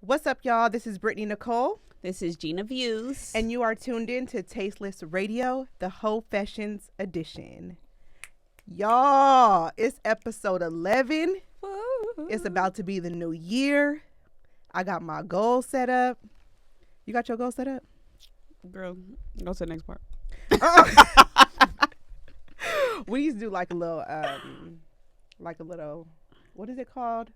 What's up, y'all? This is Brittney Nicole. This is Gina Views. And you are tuned in to Tasteless Radio, the Whole Fashions edition. Y'all, it's episode 11. Woo. It's about to be the new year. I got my goals set up. You got your goals set up? Girl, go to the next part. We used to do like a little, what is it called?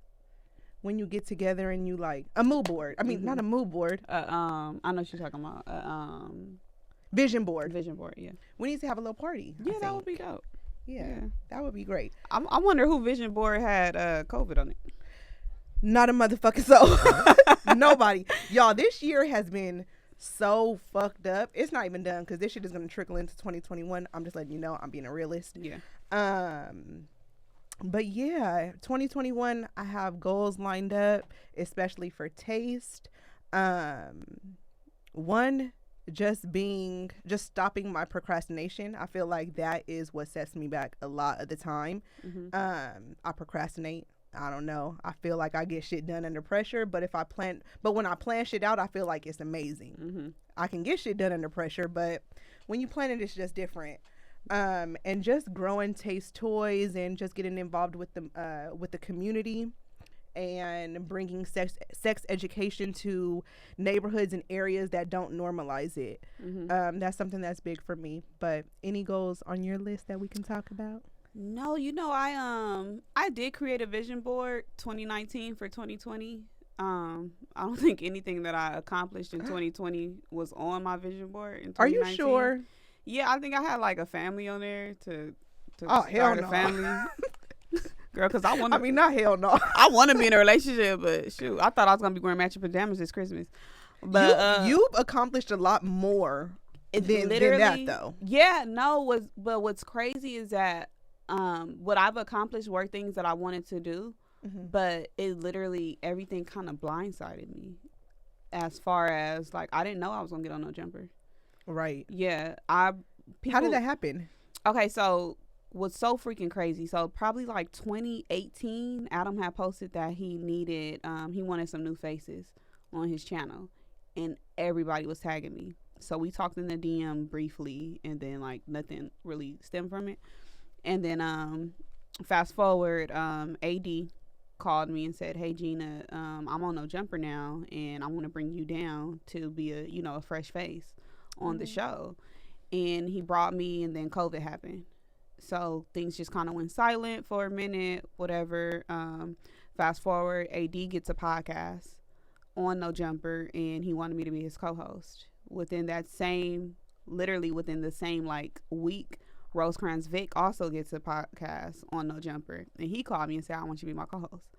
When you get together and you like a mood board. I mean, not a mood board. I know what you're talking about. Vision board. Vision board, yeah. We need to have a little party. Yeah, that would be dope. Yeah, that would be great. I wonder who vision board had COVID on it. Not a motherfucking soul. Nobody. Y'all, this year has been so fucked up. It's not even done because this shit is going to trickle into 2021. I'm just letting you know. I'm being a realist. Yeah. But yeah, 2021, I have goals lined up, especially for taste. One, just stopping my procrastination. I feel like that is what sets me back a lot of the time. I procrastinate. I don't know. I feel like I get shit done under pressure, but when I plan shit out, I feel like it's amazing. I can get shit done under pressure, but when you plan it, it's just different. And just growing Taste Toys and just getting involved with the community and bringing sex education to neighborhoods and areas that don't normalize it. That's something that's big for me. But any goals on your list that we can talk about? No, I did create a vision board 2019 for 2020. I don't think anything that I accomplished in 2020 was on my vision board in 2019. Are you sure? Yeah, I think I had like a family on there to start a family. Girl, because not hell no. I want to be in a relationship, but shoot, I thought I was going to be wearing matching pajamas this Christmas. But you've accomplished a lot more than that, though. Yeah, no, but what's crazy is that what I've accomplished were things that I wanted to do, but it literally, everything kind of blindsided me as far as, like, I didn't know I was going to get on no jumper. Right. Yeah. How did that happen? Okay, so what's so freaking crazy. So probably like 2018, Adam had posted that he wanted some new faces on his channel. And everybody was tagging me. So we talked in the DM briefly and then like nothing really stemmed from it. And then fast forward, AD called me and said, "Hey Gina, I'm on no jumper now and I want to bring you down to be a fresh face on the show." And he brought me, and then COVID happened, so things just kind of went silent for a minute, whatever. Fast forward, AD gets a podcast on No Jumper, and he wanted me to be his co-host. Within the same like week, Rosecrans Vic also gets a podcast on No Jumper, and he called me and said, "I want you to be my co-host."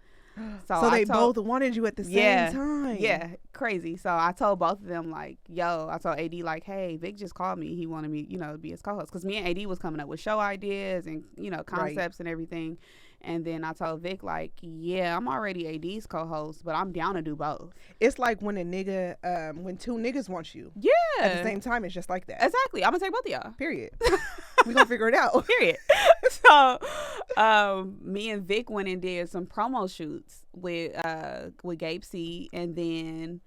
So they both wanted you at the same time. Yeah, crazy. So I told both of them, like, I told AD, like, "Hey, Vic just called me. He wanted me, to be his co-host." Because me and AD was coming up with show ideas and, concepts and everything. And then I told Vic, like, "Yeah, I'm already AD's co-host, but I'm down to do both." It's like when when two niggas want you. Yeah. At the same time, it's just like that. Exactly. I'm going to take both of y'all. Period. We gonna figure it out. Period. So, me and Vic went and did some promo shoots with Gabe C, and then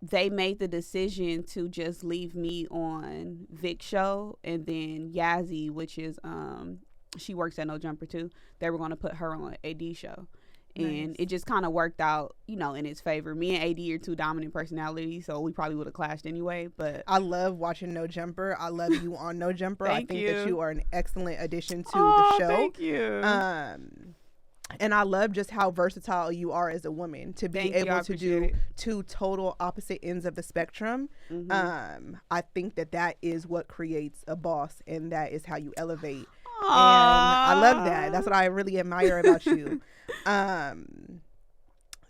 they made the decision to just leave me on Vic's show, and then Yazzie, which is she works at No Jumper too. They were going to put her on AD show. And it just kind of worked out, in its favor. Me and AD are two dominant personalities, so we probably would have clashed anyway. But I love watching No Jumper. I love you on No Jumper. I think that you are an excellent addition to the show. Thank you. And I love just how versatile you are as a woman to be able to do two total opposite ends of the spectrum. I think that is what creates a boss, and that is how you elevate. And I love that. That's what I really admire about you.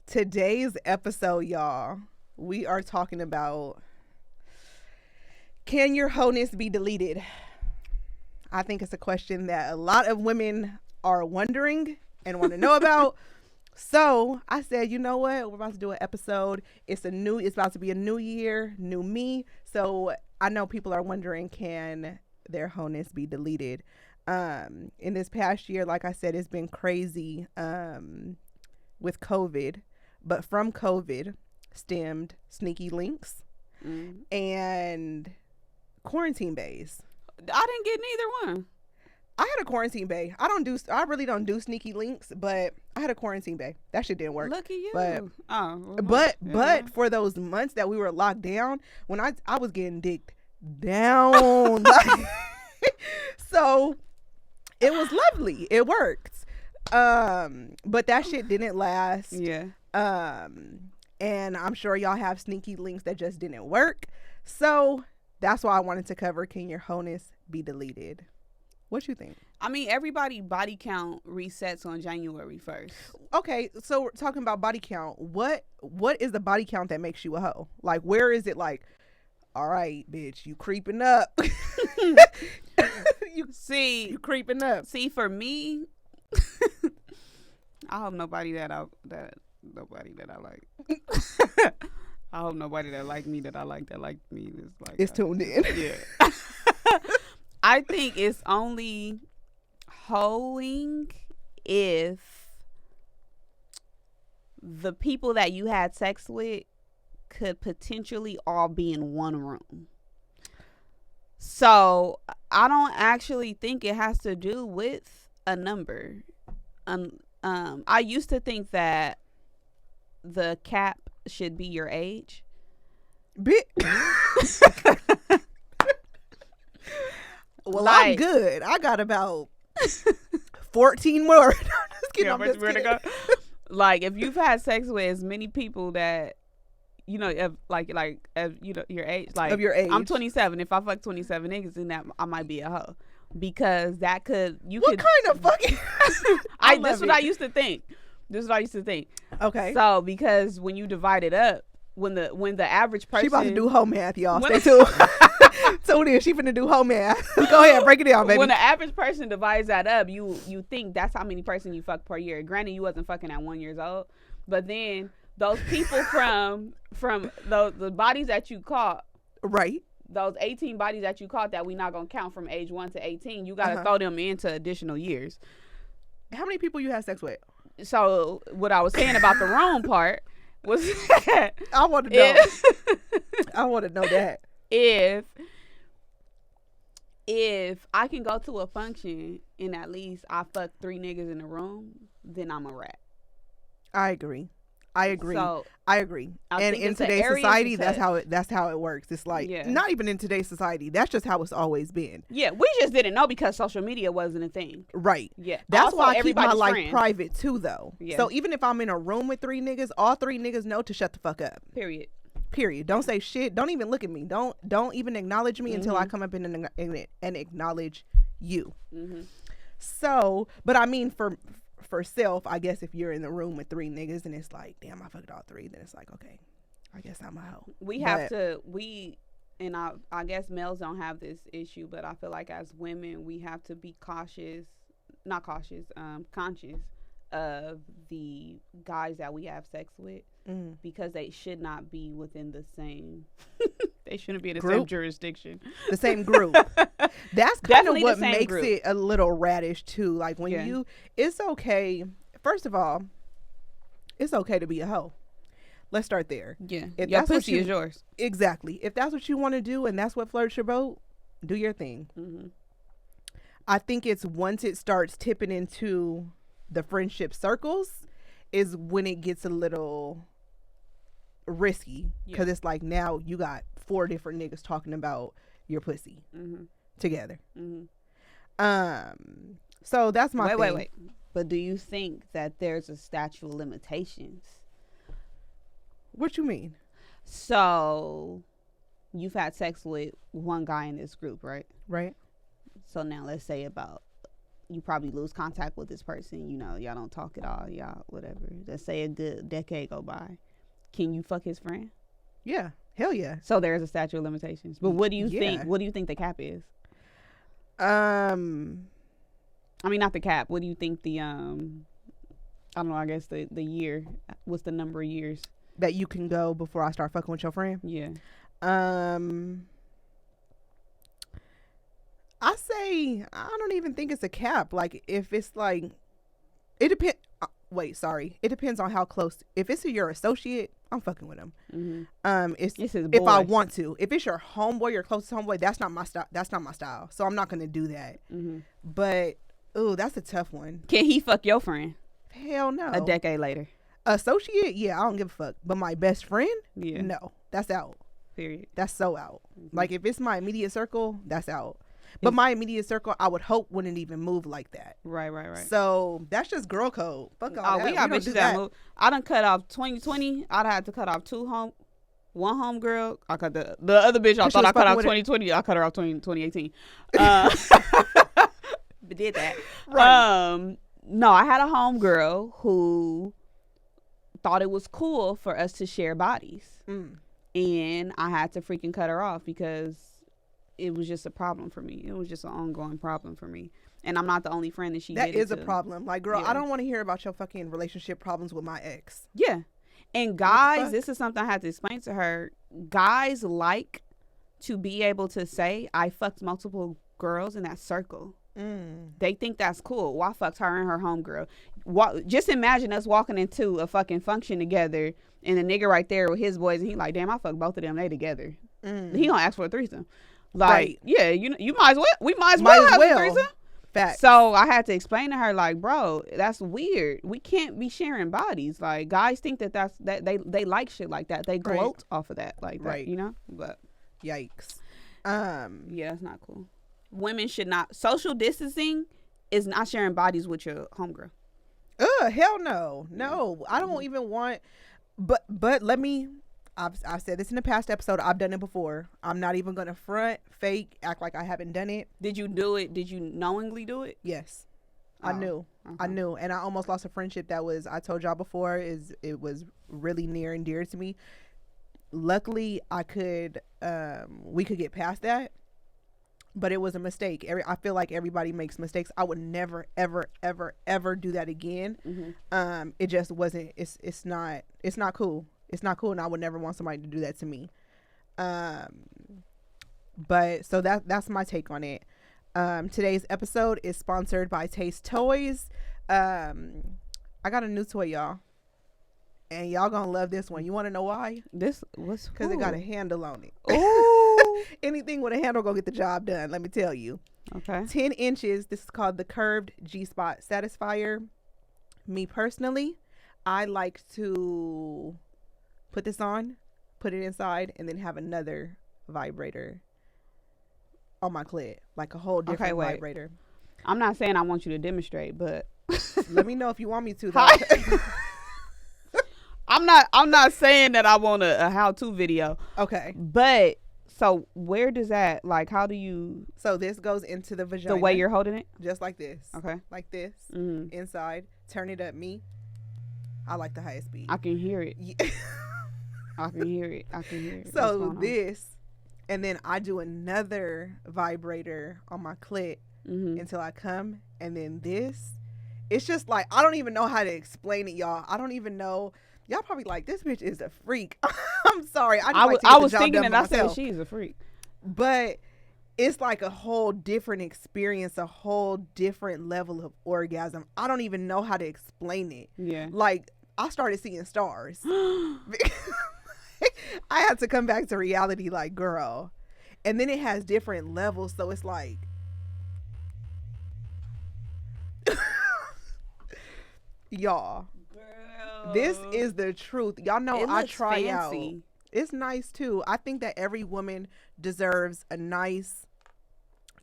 Today's episode, y'all, we are talking about, can your wholeness be deleted? I think it's a question that a lot of women are wondering and want to know about. So I said, you know what? We're about to do an episode. It's about to be a new year, new me. So I know people are wondering, can their wholeness be deleted? In this past year, like I said, it's been crazy with COVID. but from COVID stemmed sneaky links and quarantine bays. I didn't get neither one. I had a quarantine bay. I really don't do sneaky links, but I had a quarantine bay. That shit didn't work. Look at you. But for those months that we were locked down, when I was getting dicked down, so it was lovely. It worked. But that shit didn't last. Yeah. And I'm sure y'all have sneaky links that just didn't work. So that's why I wanted to cover, can your wholeness be deleted? What you think? I mean, everybody body count resets on January 1st. Okay, so we're talking about body count. What is the body count that makes you a hoe? Like, where is it like, all right, bitch, you creeping up. You creeping up. See, for me, I hope nobody that I like. I hope nobody that like me that I like me is like it's tuned in. Yeah. I think it's only hoeing if the people that you had sex with could potentially all be in one room. So I don't actually think it has to do with a number. I used to think that the cap should be your age. Well, like, I'm good. I got about 14 more. Just kidding. I'm just kidding. Like, if you've had sex with as many people that, you know, if, you know, your age, like, of your age. I'm 27. If I fuck 27 niggas, then that I might be a hoe, because that could what kind of fucking? That's what I used to think. This is what I used to think. Okay. So because when you divide it up, when the average person, she about to do home math, y'all. Stay tuned. Tune in. She finna do home math. Go ahead, break it down, baby. When the average person divides that up, you think that's how many person you fuck per year. Granted, you wasn't fucking at 1 year old, but then those people from the bodies that you caught, right? Those 18 bodies that you caught that we not gonna count from age 1 to 18. You gotta throw them into additional years. How many people you had sex with? So what I was saying about the wrong part was that I want to know. I want to know that. If I can go to a function and at least I fuck 3 niggas in the room, then I'm a rat. I agree. So, I agree. And in today's society, that's how it works. It's like, not even in today's society. That's just how it's always been. Yeah, we just didn't know because social media wasn't a thing. Right. Yeah. That's also, why I keep my life private too, though. Yeah. So even if I'm in a room with 3 niggas, all 3 niggas know to shut the fuck up. Period. Don't say shit. Don't even look at me. Don't even acknowledge me until I come up and acknowledge you. Mm-hmm. So, but I mean, for self, I guess if you're in the room with 3 niggas and it's like, damn, I fucked all 3, then it's like, okay, I guess I'm a hoe. I guess males don't have this issue, but I feel like as women, we have to be conscious of the guys that we have sex with, because they should not be within the same they shouldn't be in the same jurisdiction, the same group. That's kind of what makes it a little radish too. Like when it's okay, first of all, it's okay to be a hoe. Let's start there. Yeah, if your pussy is yours. Exactly. If that's what you want to do and that's what floats your boat, do your thing. I think it's once it starts tipping into the friendship circles is when it gets a little risky, because it's like now you got 4 different niggas talking about your pussy together. So that's my thing. Wait. But do you think that there's a statute of limitations? What you mean? So you've had sex with one guy in this group, right? Right. So now let's say you probably lose contact with this person. You know, y'all don't talk at all. Y'all, whatever. Let's say a good decade go by. Can you fuck his friend? Yeah. Hell yeah. So there's a statute of limitations. But what do you think? What do you think the cap is? I mean, not the cap. What do you think the I don't know. I guess the year. What's the number of years that you can go before I start fucking with your friend? Yeah. I say I don't even think it's a cap. Like if it's like, it depends. wait, sorry. It depends on how close. If it's your associate, I'm fucking with him. It's if I want to. If it's your homeboy, your closest homeboy, that's not my style. That's not my style. So I'm not gonna do that. But ooh, that's a tough one. Can he fuck your friend? Hell no. A decade later. Associate, yeah, I don't give a fuck. But my best friend, yeah, no, that's out. Period. That's so out. Like if it's my immediate circle, that's out. But my immediate circle, I would hope wouldn't even move like that. Right. So that's just girl code. Fuck all that. We got bitches that move. I done cut off 2020. I'd have to cut off one home girl. I cut the other bitch. I thought I cut off 2020. I cut her off 2018. But did that. Right. No, I had a home girl who thought it was cool for us to share bodies. And I had to freaking cut her off because it was just a problem for me. It was just an ongoing problem for me. And I'm not the only friend that she did it to. That is a problem. Like, girl, I don't want to hear about your fucking relationship problems with my ex. Yeah. And guys, this is something I had to explain to her. Guys like to be able to say, I fucked multiple girls in that circle. They think that's cool. Well, I fucked her and her homegirl. Just imagine us walking into a fucking function together and the nigga right there with his boys and he like, damn, I fucked both of them. They together. He don't ask for a threesome. Like, yeah, you might as well. We might as well have a threesome. Fact. So I had to explain to her, like, bro, that's weird. We can't be sharing bodies. Like, guys think that they like shit like that. They gloat off of that, like that, you know. But yikes. Yeah, that's not cool. Women should not. Social distancing is not sharing bodies with your homegirl. Hell no. I don't even want. But let me. I've said this in the past episode. I've done it before. I'm not even gonna front, fake, act like I haven't done it. Did you do it? Did you knowingly do it? Yes, I knew. Okay. I knew, and I almost lost a friendship that was. I told y'all before. It was really near and dear to me. Luckily, I could. We could get past that. But it was a mistake. I feel like everybody makes mistakes. I would never, ever, ever, ever do that again. It just wasn't. It's not cool. It's not cool, and I would never want somebody to do that to me. But so that's my take on it. Today's episode is sponsored by Taste Toys. I got a new toy, y'all, and y'all gonna love this one. You want to know why? This was because it got a handle on it. Ooh. Anything with a handle gonna get the job done. Let me tell you. Okay. 10 inches. This is called the Curved G-Spot Satisfier. Me personally, I like to put this on, put it inside, and then have another vibrator on my clit, like a whole different vibrator. I'm not saying I want you to demonstrate, but let me know if you want me to. Though. I'm not saying that I want a how-to video. Okay. But so where does that, like, how do you? So this goes into the vagina. The way you're holding it? Just like this. Okay. Like this. Inside. Turn it up. I like the highest speed. I can hear it. Yeah. I can hear it. So this, and then I do another vibrator on my clit until I come, and then this. It's just like, I don't even know how to explain it, y'all. I don't even know. Y'all probably like, this bitch is a freak. I'm sorry. I was thinking and I said she's a freak. But it's like a whole different experience, a whole different level of orgasm. I don't even know how to explain it. Yeah. Like, I started seeing stars. I had to come back to reality, like, girl. And then it has different levels, so it's like, y'all, girl, this is the truth. Y'all know I try fancy out. It's nice too. I think that every woman deserves a nice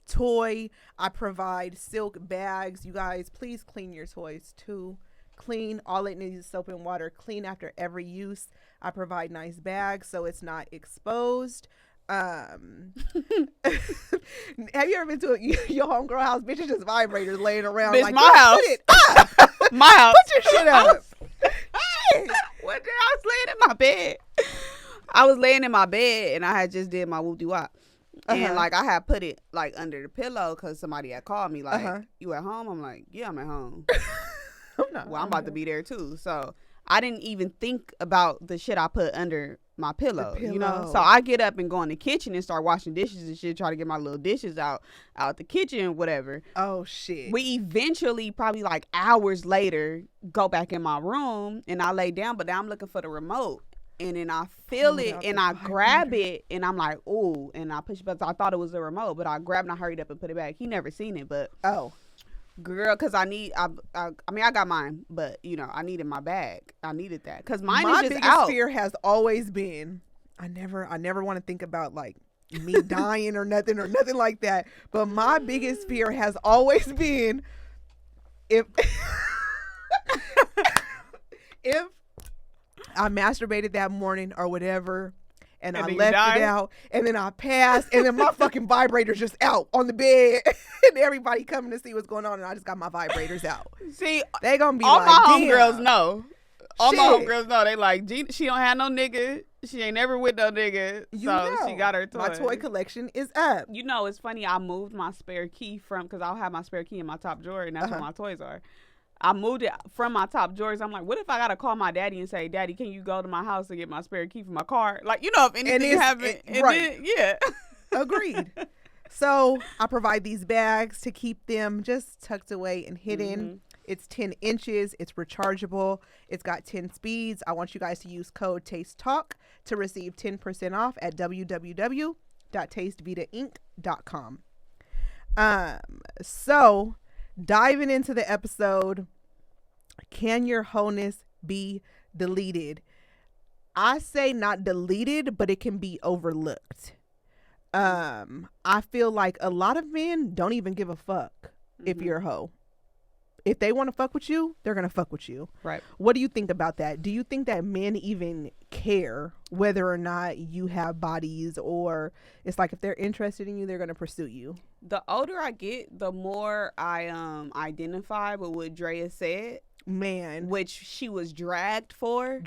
toy. I provide silk bags. You guys, please clean your toys too. Clean. All it needs is soap and water. Clean after every use. I provide nice bags so it's not exposed. Have you ever been to your homegirl house? Bitch, it's just vibrators laying around. Bitch, like, my house. Put it up. My house. Put your shit up. One day I was laying in my bed. I was laying in my bed and I had just did my whoop-de-wop. And like I had put it like under the pillow because somebody had called me like, you at home? I'm like, yeah, I'm at home. I'm about to be there too. So I didn't even think about the shit I put under my pillow, you know. So I get up and go in the kitchen and start washing dishes and shit, try to get my little dishes out the kitchen, whatever. Oh shit. We eventually, probably like hours later, go back in my room and I lay down, but now I'm looking for the remote. And then I feel it and I grab it and I'm like, ooh, and I push it back. I thought it was the remote, but I grabbed and I hurried up and put it back. He never seen it, but girl, because I mean, I got mine, but you know, I needed my bag. I needed that because mine is just out. My biggest fear has always been, I never want to think about like me dying or nothing like that. But my biggest fear has always been if I masturbated that morning or whatever, and I left it out, and then I passed, and then my fucking vibrator's just out on the bed, and everybody coming to see what's going on, and I just got my vibrators out. See, they gonna be all like, my damn. Homegirls know. All my homegirls know. They like, Gina, she don't have no nigga. She ain't never with no nigga. She got her toy. My toy collection is up. You know, it's funny. I moved my spare key because I'll have my spare key in my top drawer, and that's where my toys are. I moved it from my top drawers. I'm like, what if I gotta call my daddy and say, Daddy, can you go to my house and get my spare key for my car? Like, you know, if anything happens, right? Yeah, agreed. So I provide these bags to keep them just tucked away and hidden. Mm-hmm. It's 10 inches. It's rechargeable. It's got 10 speeds. I want you guys to use code TASTETALK to receive 10% off at www.tastevitainc.com. So diving into the episode, can your wholeness be deleted? I say not deleted, but it can be overlooked. I feel like a lot of men don't even give a fuck if you're a hoe. If they want to fuck with you, they're going to fuck with you. Right. What do you think about that? Do you think that men even care whether or not you have bodies, or it's like if they're interested in you, they're going to pursue you? The older I get, the more I identify with what Drea said. Man. Which she was dragged for.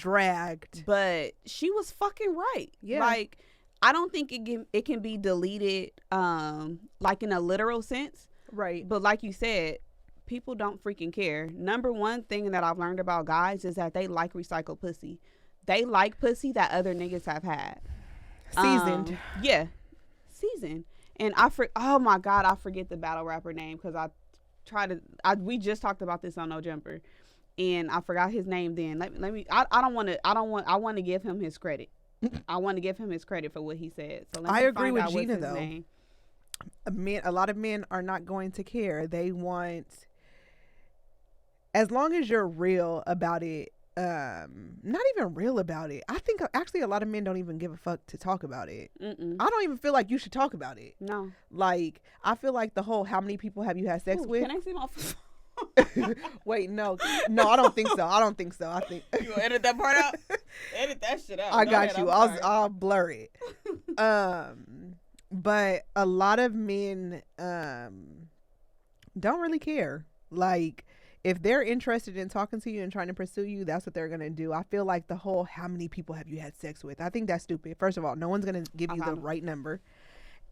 But she was fucking right. Yeah. Like, I don't think it can be deleted like in a literal sense. Right. But like you said, people don't freaking care. Number one thing that I've learned about guys is that they like recycled pussy. They like pussy that other niggas have had. Seasoned. Yeah. Seasoned. And oh my God, I forget the battle rapper name because we just talked about this on No Jumper. And I forgot his name then. I want to give him his credit. I want to give him his credit for what he said. So I agree with Gina though. A lot of men are not going to care. They want, as long as you're real about it, not even real about it. I think actually a lot of men don't even give a fuck to talk about it. Mm-mm. I don't even feel like you should talk about it. No. Like, I feel like the whole, how many people have you had sex with? Can I see my phone? Wait, no, I don't think so. I think you gonna edit that part out. Edit that shit out. I got you. I'll blur it. But a lot of men don't really care. Like, if they're interested in talking to you and trying to pursue you, that's what they're gonna do. I feel like the whole how many people have you had sex with, I think that's stupid. First of all, no one's gonna give you the right number.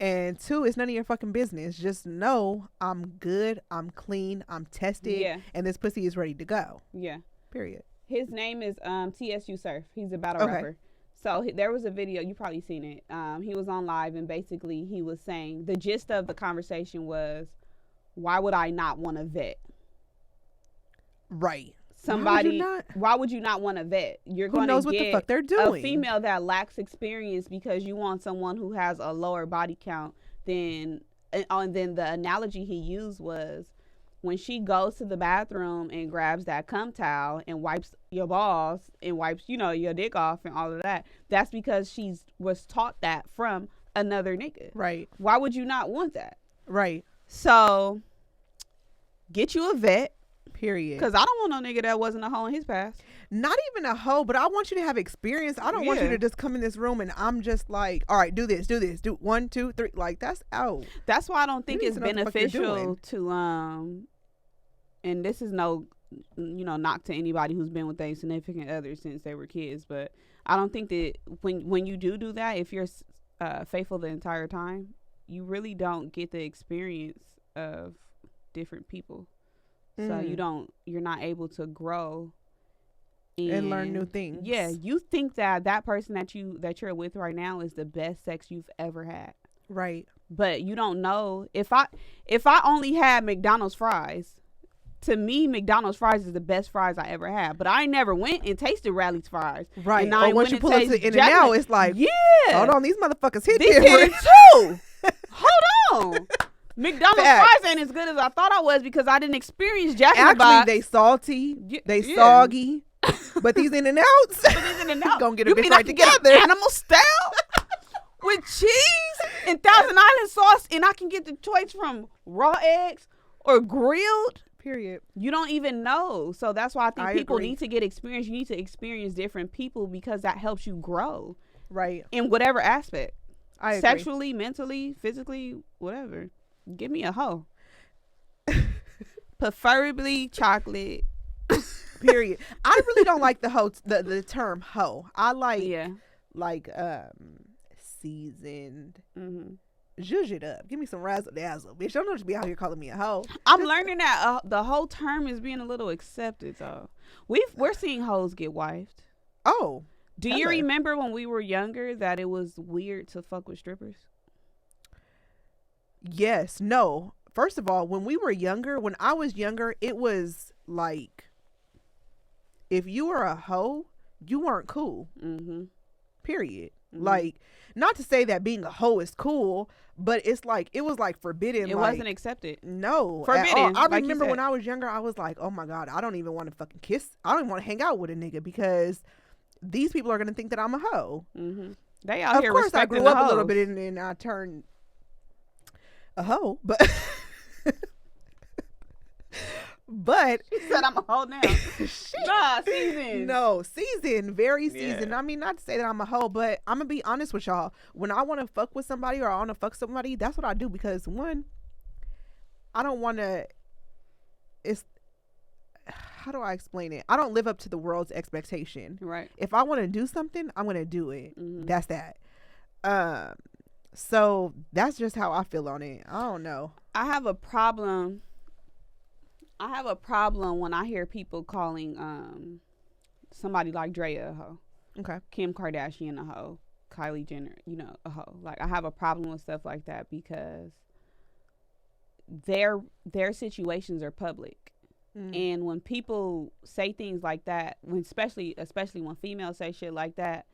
And two, it's none of your fucking business. Just know I'm good, I'm clean, I'm tested, and this pussy is ready to go. Yeah. Period. His name is TSU Surf. He's a battle rapper. So there was a video, you probably seen it. He was on live, and basically he was saying, the gist of the conversation was, why would I not want to vet? Right. Somebody, why would you not want to vet? You're going to get what the fuck they're doing. A female that lacks experience because you want someone who has a lower body count than, and then the analogy he used was, when she goes to the bathroom and grabs that cum towel and wipes your balls and wipes, your dick off and all of that, that's because she was taught that from another nigga. Right. Why would you not want that? Right. So, get you a vet. Period. Because I don't want no nigga that wasn't a hoe in his past. Not even a hoe, but I want you to have experience. I don't want you to just come in this room and I'm just like, all right, do this, do 1, 2, 3. Like, that's out. That's why I don't think it's beneficial to and this is no knock to anybody who's been with a significant other since they were kids, but I don't think that when you do that, if you're faithful the entire time, you really don't get the experience of different people. So you're not able to grow and learn new things. Yeah, you think that person that you're with right now is the best sex you've ever had. Right. But you don't know. If I only had McDonald's fries, to me McDonald's fries is the best fries I ever had. But I never went and tasted Rally's fries. Right. And or once you pull up to In-N-Out, it's like, yeah, hold on, these motherfuckers hit these different. too. Hold on. McDonald's fries ain't as good as I thought I was because I didn't experience Jack in the Box. Actually, they salty, they soggy, but these In-N-Outs, gonna get a bitch right together. Animal style with cheese and Thousand Island sauce, and I can get the choice from raw eggs or grilled. Period. You don't even know. So that's why I think people agree. need to get experience. You need to experience different people because that helps you grow. Right. In whatever aspect. I agree. Sexually, mentally, physically, whatever. Give me a hoe. Preferably chocolate. Period. I really don't like the term hoe. I like seasoned. Mm-hmm. Zhuzh it up. Give me some razzle dazzle, bitch. Don't just be out here calling me a hoe. I'm learning that the whole term is being a little accepted. So we're seeing hoes get wifed. Oh, do you remember when we were younger that it was weird to fuck with strippers? Yes. No. First of all, when I was younger, it was like, if you were a hoe, you weren't cool. Mm-hmm. Period. Mm-hmm. Like, not to say that being a hoe is cool, but it's like, it was like forbidden. It wasn't accepted. No. Forbidden. I remember when I was younger, I was like, oh my God, I don't even want to fucking kiss. I don't even want to hang out with a nigga because these people are going to think that I'm a hoe. Mm-hmm. They out here respecting. Of course, I grew up hoes. a little bit and then I turned a hoe, but she said I'm a hoe now. Nah, seasoned. No, seasoned, very seasoned. Yeah. I mean, not to say that I'm a hoe, but I'm gonna be honest with y'all. When I want to fuck with somebody or I want to fuck somebody, that's what I do because one, I don't want to. How do I explain it? I don't live up to the world's expectation. Right. If I want to do something, I'm gonna do it. Mm-hmm. That's that. So that's just how I feel on it. I don't know. I have a problem when I hear people calling somebody like Drea a hoe. Okay. Kim Kardashian a hoe. Kylie Jenner, a hoe. Like, I have a problem with stuff like that because their situations are public. Mm. And when people say things like that, especially when females say shit like that,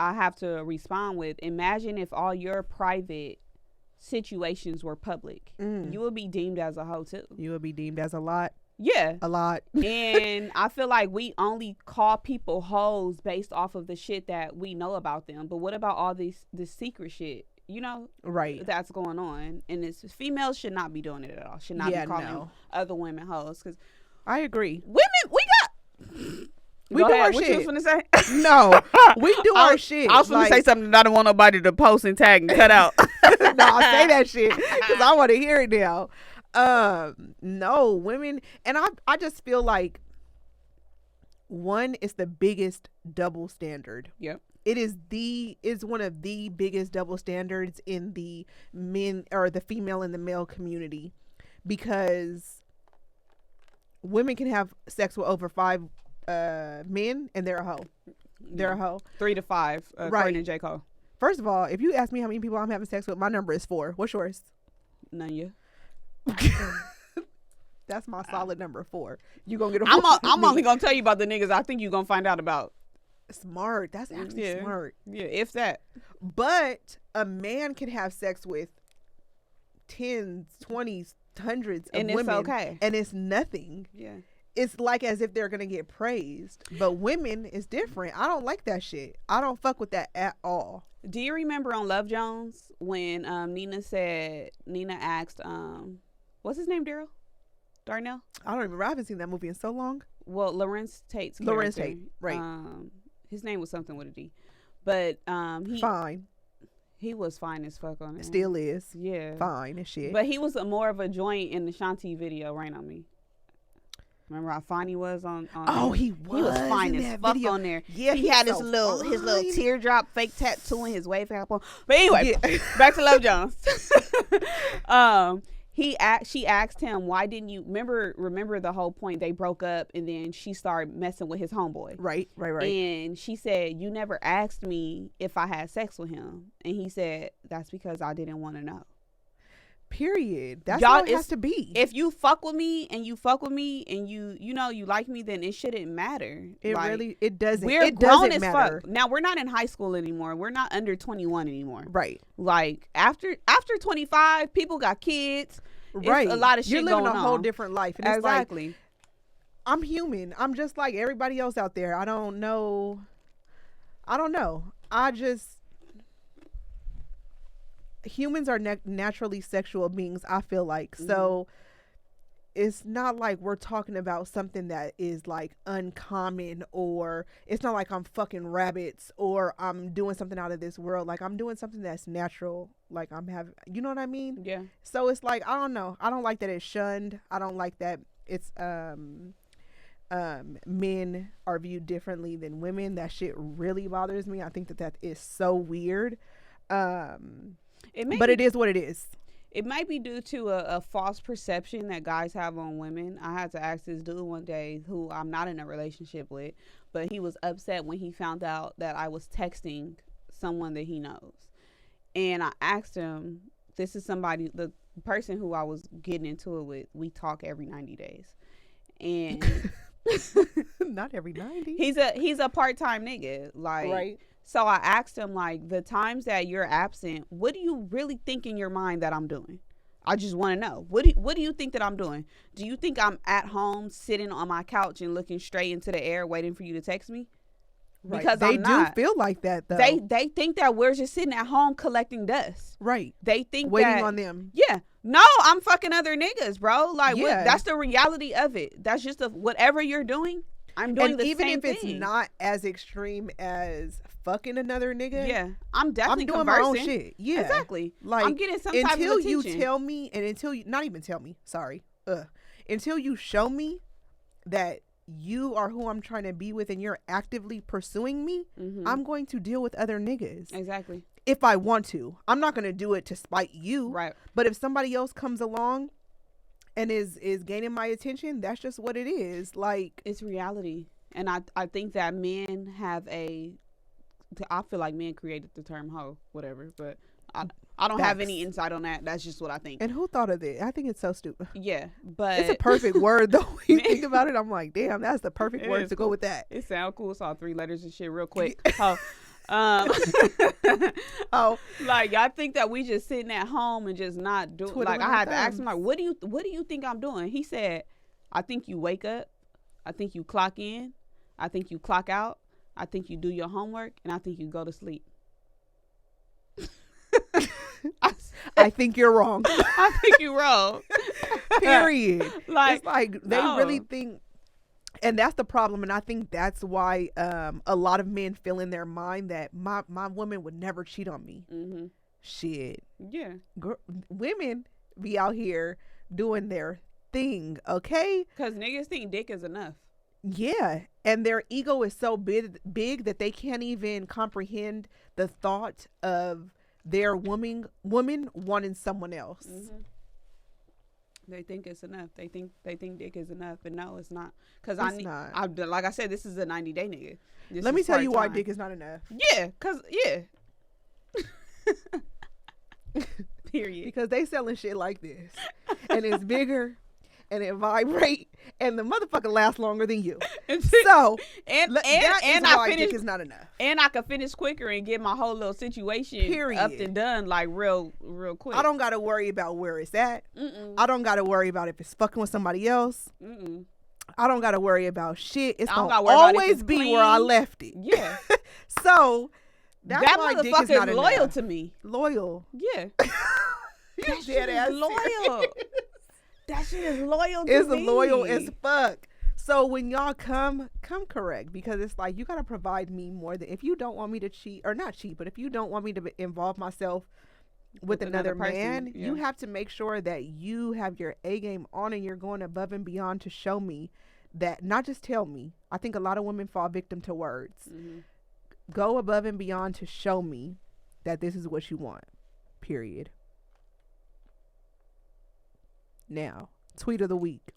I have to respond with, imagine if all your private situations were public. You would be deemed as a hoe too. You would be deemed as a lot. Yeah. A lot. And I feel like we only call people hoes based off of the shit that we know about them. But what about all this secret shit, right, that's going on? And females should not be doing it at all. Should not be calling other women hoes. Because I agree. Women, we do our shit. What you was gonna say? No, we do our shit. I was gonna say something that I don't want nobody to post and tag and cut out. No, I'll say that shit because I want to hear it now. No, women, and I just feel like one is the biggest double standard. Yep. It's one of the biggest double standards in the men or the female and the male community because women can have sex with over 5 men and they're a hoe. They're a hoe. 3 to 5, according to J. Cole. First of all, if you ask me how many people I'm having sex with, my number is 4. What's yours? None. You. That's my solid number 4. You gonna get a I'm only gonna tell you about the niggas I think you gonna find out about. Smart. That's actually smart. Yeah, if that. But a man can have sex with 10s, 20s, hundreds of women. And it's okay. And it's nothing. Yeah. It's like as if they're gonna get praised. But women is different. I don't like that shit. I don't fuck with that at all. Do you remember on Love Jones when Nina asked what's his name, Darnell? I don't remember. I haven't seen that movie in so long. Well, Larenz Tate's character. Larenz Tate, right. His name was something with a D. But fine. He was fine as fuck on it. Still is. Yeah. Fine as shit. But he was more of a joint in the Shanti video, Rain on Me. Remember how fine he was on oh, he was. He was fine as fuck video. On there. Yeah, he had his little teardrop fake tattoo and his wave cap on. But anyway, back to Love Jones. She asked him, why didn't you remember the whole point? They broke up, and then she started messing with his homeboy. Right. And she said, you never asked me if I had sex with him. And he said, that's because I didn't want to know. Period. That's how it has to be. If you fuck with me and you like me, then it shouldn't matter. It doesn't. We're grown as fuck. Now, we're not in high school anymore. We're not under 21 anymore. Right. Like after 25, people got kids. Right. It's a lot of shit You're living going a on. whole different life. And exactly. It's like, I'm human. I'm just like everybody else out there. I don't know. Humans are naturally sexual beings, I feel like. So it's not like we're talking about something that is like uncommon, or it's not like I'm fucking rabbits or I'm doing something out of this world. Like I'm doing something that's natural. Like I'm having, you know what I mean? Yeah. So it's like, I don't know. I don't like that it's shunned. I don't like that it's men are viewed differently than women. That shit really bothers me. I think that is so weird. It is what it is. It might be due to a false perception that guys have on women. I had to ask this dude one day, who I'm not in a relationship with, but he was upset when he found out that I was texting someone that he knows. And I asked him, this is the person who I was getting into it with, we talk every 90 days. And not every 90. He's a part-time nigga. Like, right. So I asked him, like, the times that you're absent, what do you really think in your mind that I'm doing? I just want to know. What do you think that I'm doing? Do you think I'm at home sitting on my couch and looking straight into the air waiting for you to text me? Right. Because they do feel like that, though. They think that we're just sitting at home collecting dust. Right. They think waiting on them. Yeah. No, I'm fucking other niggas, bro. Like, that's the reality of it. That's just whatever you're doing, I'm doing the same thing. And even if it's not as extreme as fucking another nigga, yeah, I'm definitely doing conversing. my own shit. Yeah, exactly. Like, I'm getting some type of attention. Until you tell me, and until you not even tell me, sorry, until you show me that you are who I'm trying to be with and you're actively pursuing me, I'm going to deal with other niggas. Exactly. If I want to. I'm not going to do it to spite you. Right. But if somebody else comes along and is gaining my attention, that's just what it is. Like, it's reality. And I think that men have I feel like men created the term hoe, whatever, but I don't have any insight on that. That's just what I think. And who thought of it? I think it's so stupid. Yeah, but it's a perfect word though. When you think about it, I'm like, damn, that's the perfect word to go with that. It sounds cool. It's all 3 letters and shit real quick. Like, y'all think that we just sitting at home and just not doing. Like, I had to ask him, like, what do you think I'm doing? He said, I think you wake up, I think you clock in, I think you clock out, I think you do your homework, and I think you go to sleep. I think you're wrong. I think you're wrong. Period. Like, it's like they really think, and that's the problem. And I think that's why a lot of men feel in their mind that my woman would never cheat on me. Mm-hmm. Shit. Yeah. Women be out here doing their thing, okay? Because niggas think dick is enough. Yeah. And their ego is so big that they can't even comprehend the thought of their woman wanting someone else. Mm-hmm. They think it's enough. They think dick is enough, but no, it's not. Because like I said, this is a 90-day nigga. Let me tell you why dick is not enough. Yeah, Period. Because they selling shit like this, and it's bigger, and it vibrate, and the motherfucker lasts longer than you. So and I dick is not enough. And I can finish quicker and get my whole little situation up and done like real quick. I don't got to worry about where it's at. Mm-mm. I don't got to worry about if it's fucking with somebody else. Mm-mm. I don't got to worry about shit. It's gonna always be clean. Where I left it. Yeah. So that's that why dick is not loyal enough. to me. Yeah. That shit is loyal. That shit is loyal to me. It's loyal as fuck. So when y'all come correct, because it's like, you got to provide me more than, if you don't want me to cheat, or not cheat, but if you don't want me to involve myself with another man, you have to make sure that you have your A game on and you're going above and beyond to show me that, not just tell me. I think a lot of women fall victim to words. Mm-hmm. Go above and beyond to show me that this is what you want. Period. Now, tweet of the week.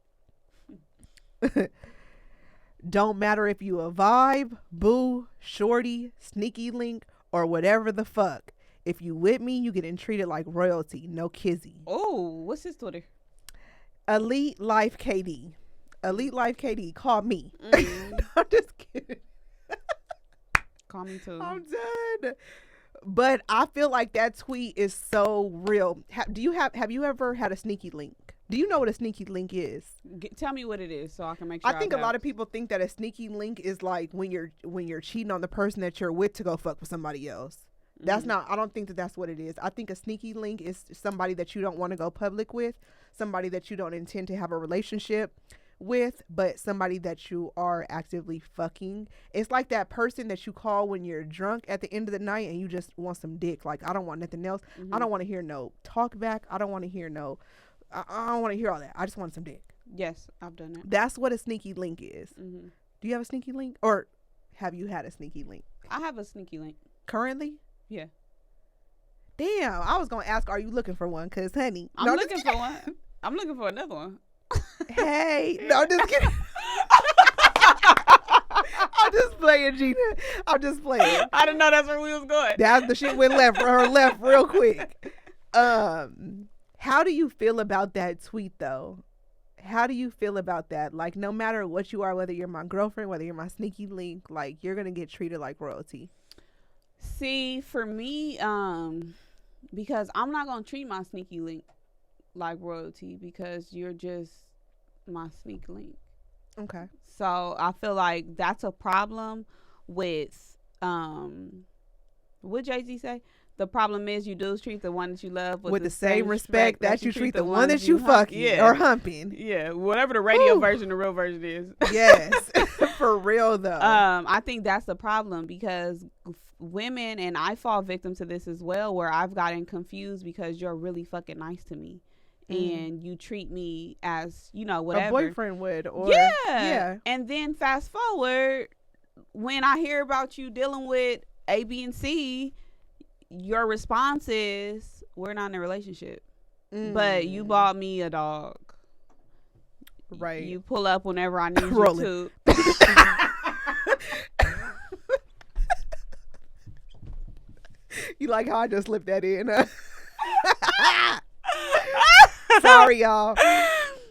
Don't matter if you a vibe, boo, shorty, sneaky link, or whatever the fuck. If you with me, you getting treated like royalty. No kizzy. Oh, what's his Twitter? Elite Life KD. Elite Life KD. Call me. I'm just kidding. Call me too. I'm done. But I feel like that tweet is so real. Have you ever had a sneaky link? Do you know what a sneaky link is? Tell me what it is so I can make sure. I think a lot of people think that a sneaky link is like when you're cheating on the person that you're with to go fuck with somebody else. That's not, I don't think that that's what it is. I think a sneaky link is somebody that you don't want to go public with, somebody that you don't intend to have a relationship with, but somebody that you are actively fucking. It's like that person that you call when you're drunk at the end of the night and you just want some dick. Like, I don't want nothing else. I don't want to hear no talk back. I don't want to hear no, I don't want to hear all that. I just want some dick. Yes, I've done that. That's what a sneaky link is. Do you have a sneaky link? Or have you had a sneaky link? I have a sneaky link. Currently? Yeah. Damn, I was going to ask, are you looking for one? Because, honey. I'm looking for one. I'm looking for another one. Hey. No, just kidding. I'm just playing, Gina. I'm just playing. I didn't know that's where we was going. That's the shit went left real quick. How do you feel about that tweet, though? How do you feel about that? Like, no matter what you are, whether you're my girlfriend, whether you're my sneaky link, like, you're going to get treated like royalty. See, for me, because I'm not going to treat my sneaky link like royalty because you're just my sneaky link. Okay. So I feel like that's a problem with, what Jay-Z say? The problem is you do treat the one that you love with the same respect that you treat the one that you fucking or humping. Yeah, whatever the radio version, the real version is. Yes, for real though. I think that's the problem because women, and I fall victim to this as well, where I've gotten confused because you're really fucking nice to me. And you treat me as, you know, whatever a boyfriend would, or yeah. And then fast forward, when I hear about you dealing with A, B, and C, your response is, "We're not in a relationship, but you bought me a dog." Right. You pull up whenever I need you to. You like how I just slipped that in? Sorry, y'all.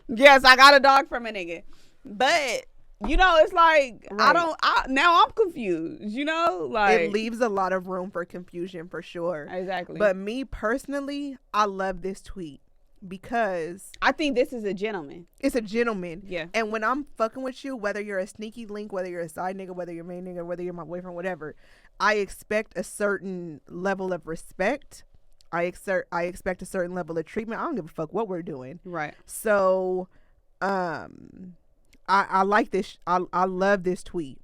Yes, I got a dog from a nigga, but you know, it's like now I'm confused. You know, like it leaves a lot of room for confusion for sure. Exactly. But me personally, I love this tweet because I think this is a gentleman. It's a gentleman. Yeah. And when I'm fucking with you, whether you're a sneaky link, whether you're a side nigga, whether you're a main nigga, whether you're my boyfriend, whatever, I expect a certain level of respect. I expect a certain level of treatment. I don't give a fuck what we're doing. Right. So, I like this. I love this tweet.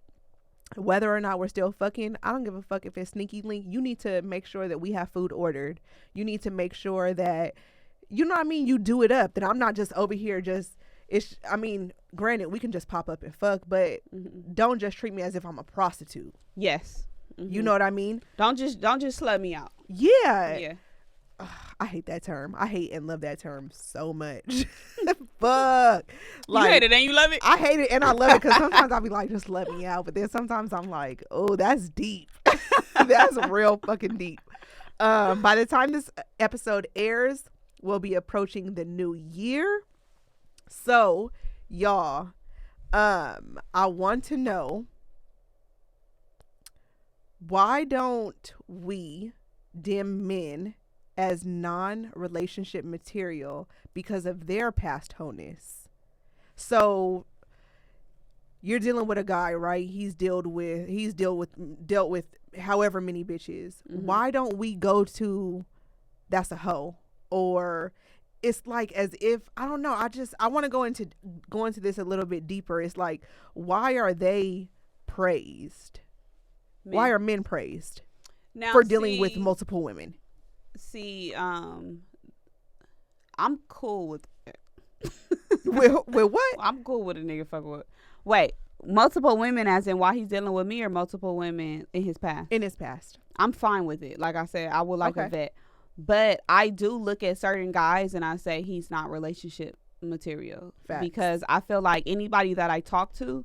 Whether or not we're still fucking, I don't give a fuck if it's sneaky link. You need to make sure that we have food ordered. You need to make sure that, you know what I mean, you do it up. That I'm not just over here granted, we can just pop up and fuck, but don't just treat me as if I'm a prostitute. Yes. You know what I mean? Don't just slut me out. Yeah. Yeah. I hate that term. I hate and love that term so much. Fuck. Like, you hate it and you love it? I hate it and I love it because sometimes I'll be like, just let me out. But then sometimes I'm like, oh, that's deep. That's real fucking deep. By the time this episode airs, we'll be approaching the new year. So, y'all, I want to know, why don't we dim men as non-relationship material because of their past wholeness? So you're dealing with a guy, right? He's dealt with however many bitches. Why don't we go to that's a hoe? Or it's like as if, I don't know, I want to go into this a little bit deeper. It's like, why are they praised? Why are men praised for dealing with multiple women? See, I'm cool with it. with what? I'm cool with a nigga fucking with. Wait, multiple women as in why he's dealing with me, or multiple women in his past? In his past. I'm fine with it. Like I said, I would like a vet. But I do look at certain guys and I say he's not relationship material. Facts. Because I feel like anybody that I talk to,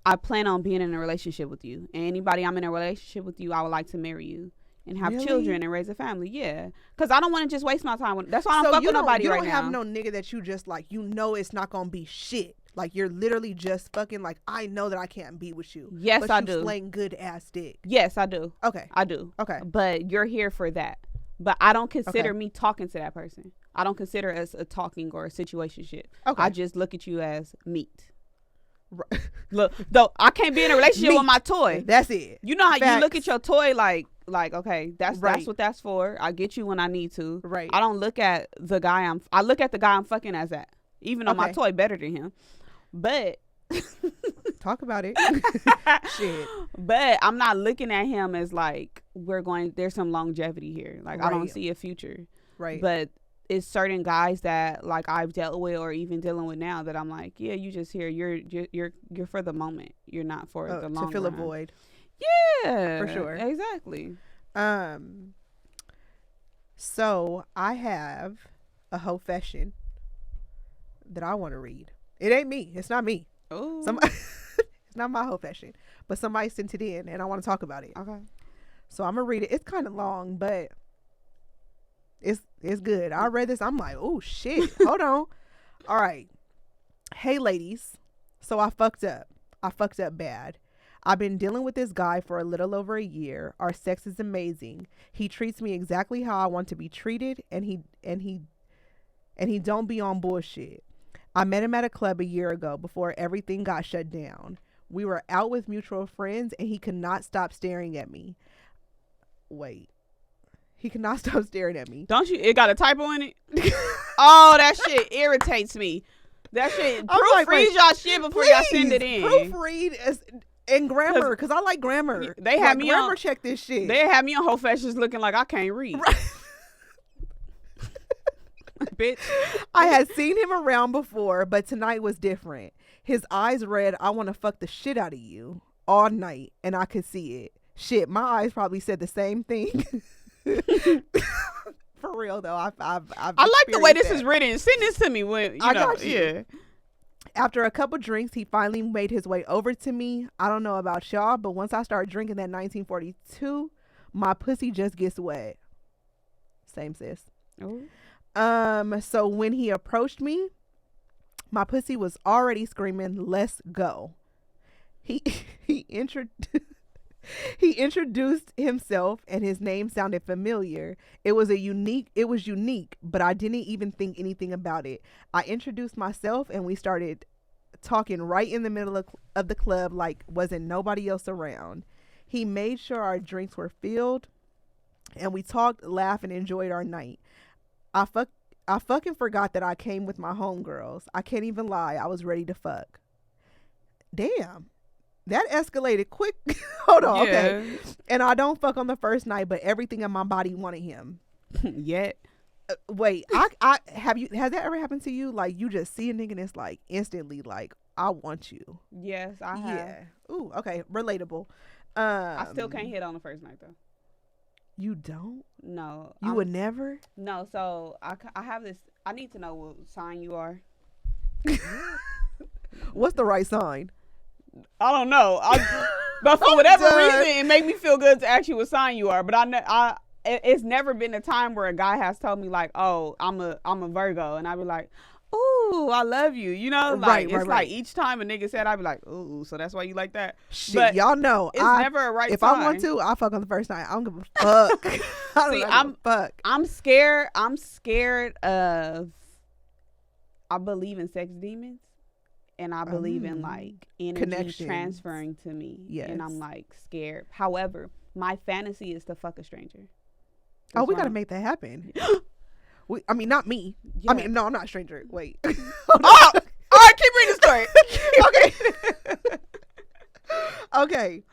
I plan on being in a relationship with you. And anybody I'm in a relationship with you, I would like to marry you and have children and raise a family. Yeah. Because I don't want to just waste my time. That's why I don't fuck with nobody right now. You don't have no nigga that you just like, you know it's not going to be shit. Like, you're literally just fucking like, I know that I can't be with you. Yes, but I you do. Slaying good ass dick. Yes, I do. Okay. I do. Okay. But you're here for that. But I don't consider me talking to that person. I don't consider us a talking or a situationship. Okay. I just look at you as meat. Right. Look, though I can't be in a relationship with my toy. That's it. You know how you look at your toy like okay, that's what that's for. I get you when I need to. Right. I don't look at the guy I look at the guy I'm fucking as that. Even though my toy better than him. But talk about it. Shit. But I'm not looking at him as like there's some longevity here. Like I don't see a future. Right. But it's certain guys that like I've dealt with or even dealing with now that I'm like, yeah, you just here. You're for the moment. You're not for the long run. To fill a void. Yeah. For sure. Exactly. So I have a confession that I want to read. It ain't me. It's not me. Oh. It's not my confession. But somebody sent it in and I want to talk about it. Okay. So I'm gonna read it. It's kind of long, but it's good. I read this. I'm like, oh shit. Hold on. All right. Hey ladies. So I fucked up. I fucked up bad. I've been dealing with this guy for a little over a year. Our sex is amazing. He treats me exactly how I want to be treated, and he don't be on bullshit. I met him at a club a year ago before everything got shut down. We were out with mutual friends and he could not stop staring at me. Wait. He could not stop staring at me. Don't you? It got a typo in it? Oh, that shit irritates me. That shit. Proofread y'all shit before y'all send it in. Proofread in grammar, because I like grammar. They have me grammar check this shit. They have me on whole fashions looking like I can't read. Right. Bitch. I had seen him around before, but tonight was different. His eyes read, I want to fuck the shit out of you all night, and I could see it. Shit, my eyes probably said the same thing. For real though, I like the way this is written. Send this to me when I got you. Yeah. After a couple drinks, he finally made his way over to me. I don't know about y'all, but once I start drinking that 1942, my pussy just gets wet. Same sis. Ooh. So when he approached me, my pussy was already screaming, "Let's go." He introduced himself and his name sounded familiar. It was unique, but I didn't even think anything about it. I introduced myself and we started talking right in the middle of the club like wasn't nobody else around. He made sure our drinks were filled and we talked, laughed, and enjoyed our night. I fucking forgot that I came with my homegirls. I can't even lie. I was ready to fuck. Damn. That escalated quick. Hold on. Yeah. Okay. And I don't fuck on the first night, but everything in my body wanted him. Yet. Wait, has that ever happened to you? Like you just see a nigga and it's like instantly like, I want you. Yes, I have. Yeah. Ooh, okay. Relatable. I still can't hit on the first night though. You don't? No. You would never? No. So I have this. I need to know what sign you are. What's the right sign? I don't know. But for whatever reason, it made me feel good to ask you what sign you are. But it's never been a time where a guy has told me like, "Oh, I'm a Virgo," and I'd be like, "Ooh, I love you." You know, like it's like each time a nigga said, I'd be like, "Ooh, so that's why you like that." Shit, but y'all know it's never a right. If sign. I want to, I'll fuck on the first night. I don't give a fuck. I'm scared. I'm scared of. I believe in sex demons. And I believe in like energy transferring to me. Yes. And I'm like scared. However, my fantasy is to fuck a stranger. That's we got to make that happen. Not me. Yeah. I mean, no, I'm not a stranger. Wait. All right, keep reading the story. Okay. Okay.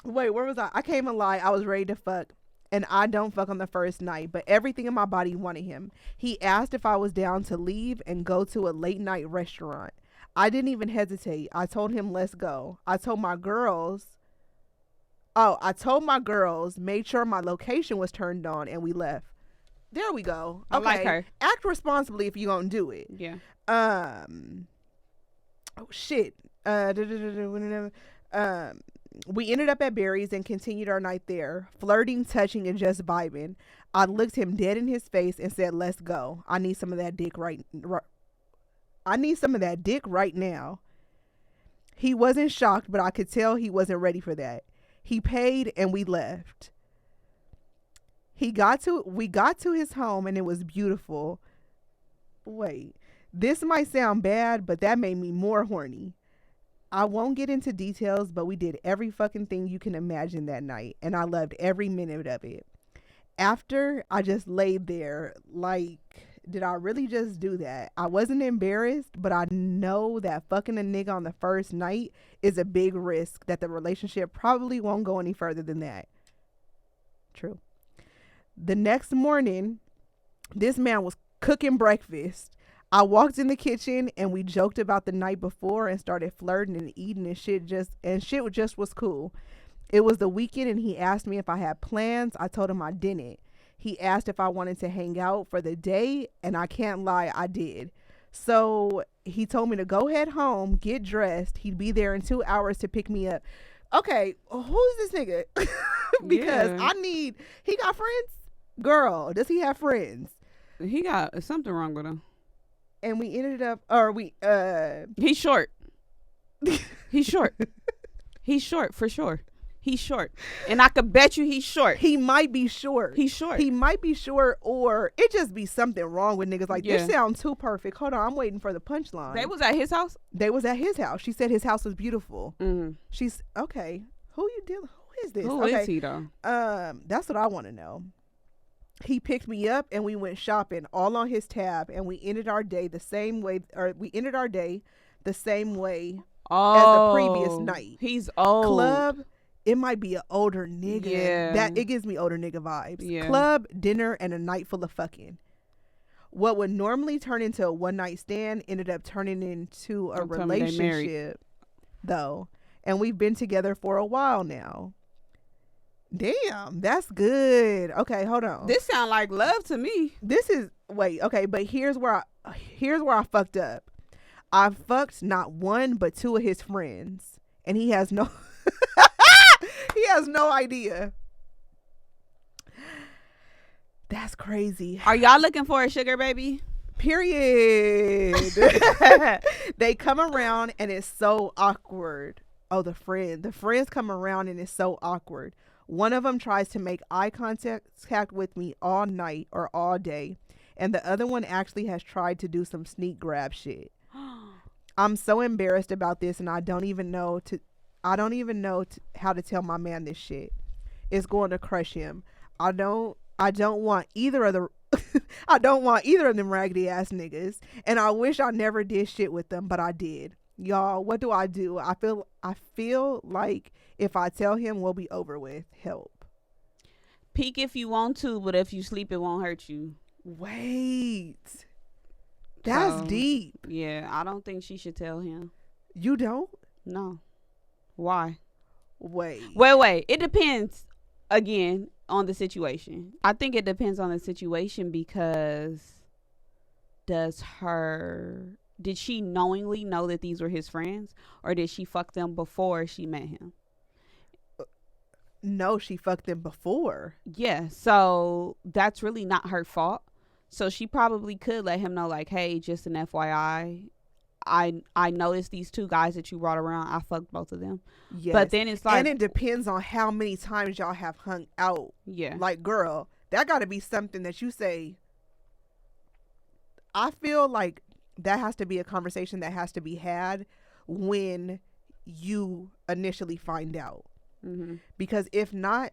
Wait, where was I? I can't even lie. I was ready to fuck. And I don't fuck on the first night, but everything in my body wanted him. He asked if I was down to leave and go to a late night restaurant. I didn't even hesitate. I told him, let's go. I told my girls, made sure my location was turned on, and we left. There we go. I like her. Act responsibly if you're gonna do it. Yeah. Oh shit. We ended up at Barry's and continued our night there, flirting, touching, and just vibing. I looked him dead in his face and said, "Let's go. I need some of that dick right now." He wasn't shocked, but I could tell he wasn't ready for that. He paid and we left. We got to his home and it was beautiful. Wait, this might sound bad, but that made me more horny. I won't get into details, but we did every fucking thing you can imagine that night, and I loved every minute of it. After, I just laid there like, did I really just do that? I wasn't embarrassed, but I know that fucking a nigga on the first night is a big risk, that the relationship probably won't go any further than that. True. The next morning, this man was cooking breakfast. I walked in the kitchen and we joked about the night before and started flirting and eating and shit just was cool. It was the weekend and he asked me if I had plans. I told him I didn't. He asked if I wanted to hang out for the day, and I can't lie, I did. So he told me to go head home, get dressed. He'd be there in 2 hours to pick me up. Okay, who's this nigga? Because he got friends? Girl, does he have friends? He got something wrong with him. And we ended up, he's short. He's short. He's short for sure. He's short. And I could bet you he's short. He might be short. He's short. He might be short, or it just be something wrong with niggas. Like, this sounds too perfect. Hold on, I'm waiting for the punchline. They was at his house? They was at his house. She said his house was beautiful. Mm-hmm. She's, okay, who you dealing, who is this? Who is he though? That's what I want to know. He picked me up and we went shopping all on his tab, and we ended our day the same way as the previous night. He's old. Club, it might be an older nigga. Yeah. It gives me older nigga vibes. Yeah. Club, dinner, and a night full of fucking. What would normally turn into a one night stand ended up turning into a relationship, though. And we've been together for a while now. Damn, that's good. Okay, hold on. This sound like love to me. But here's where I fucked up. I fucked not one but two of his friends, and he has no idea. That's crazy. Are y'all looking for a sugar baby? Period. They come around and it's so awkward. Oh, the friends come around and it's so awkward. One of them tries to make eye contact with me all night or all day, and the other one actually has tried to do some sneak grab shit. I'm so embarrassed about this, and I don't even know how to tell my man this shit. It's going to crush him. I don't want either of them raggedy ass niggas, and I wish I never did shit with them, but I did. Y'all, what do? I feel like if I tell him, we'll be over with. Help. Peek if you want to, but if you sleep, it won't hurt you. Wait. That's deep. Yeah, I don't think she should tell him. You don't? No. Why? Wait. It depends, again, on the situation. I think it depends on the situation because did she knowingly know that these were his friends, or did she fuck them before she met him? No, she fucked them before. Yeah, so that's really not her fault. So she probably could let him know, like, hey, just an FYI, I noticed these two guys that you brought around. I fucked both of them. Yes. But then it's like, and it depends on how many times y'all have hung out. Yeah. Like, girl, that got to be something that you say. I feel like that has to be a conversation that has to be had when you initially find out. Mm-hmm. Because if not,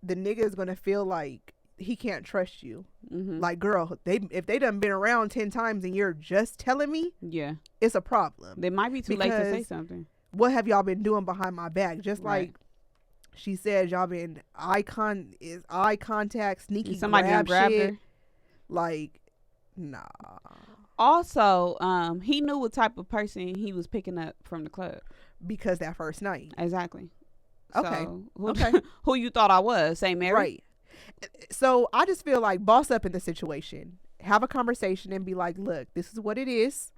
the nigga is going to feel like he can't trust you. Mm-hmm. Like, girl, if they done been around 10 times and you're just telling me, yeah, it's a problem. They might be too late to say something. What have y'all been doing behind my back? Just right. Like she said, y'all been eye contact, sneaky somebody grab grabbed shit. her. Like, nah. Also, he knew what type of person he was picking up from the club because that first night. Exactly. Okay. So, who you thought I was? St. Mary? Right. So I just feel like boss up in the situation. Have a conversation and be like, look, this is what it is.